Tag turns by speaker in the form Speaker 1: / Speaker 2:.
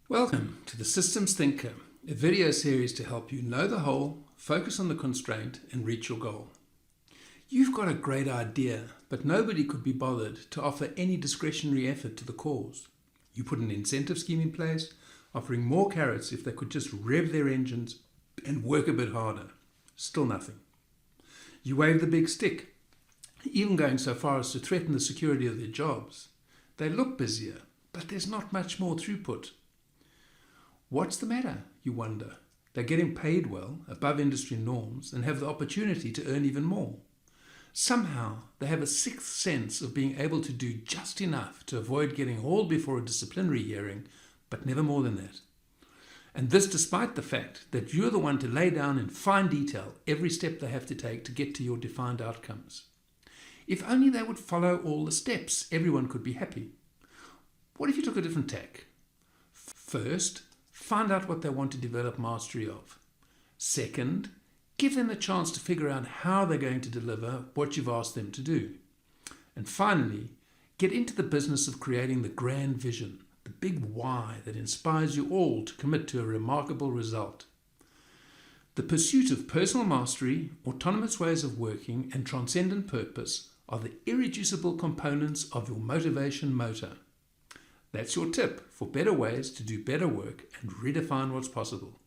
Speaker 1: Welcome to the Systems Thinker, a video series to help you know the whole, focus on the constraint, and reach your goal. You've got a great idea, but nobody could be bothered to offer any discretionary effort to the cause. You put an incentive scheme in place, offering more carrots if they could just rev their engines and work a bit harder. Still nothing. You wave the big stick, even going so far as to threaten the security of their jobs. They look busier, but there's not much more throughput. What's the matter, you wonder? They're getting paid well, above industry norms, and have the opportunity to earn even more. Somehow, they have a sixth sense of being able to do just enough to avoid getting hauled before a disciplinary hearing, but never more than that. And this despite the fact that you're the one to lay down in fine detail every step they have to take to get to your defined outcomes. If only they would follow all the steps, everyone could be happy. What if you took a different tack? First, find out what they want to develop mastery of. Second, give them a chance to figure out how they're going to deliver what you've asked them to do. And finally, get into the business of creating the grand vision, the big why that inspires you all to commit to a remarkable result. The pursuit of personal mastery, autonomous ways of working, and transcendent purpose are the irreducible components of your motivation motor. That's your tip for better ways to do better work and redefine what's possible.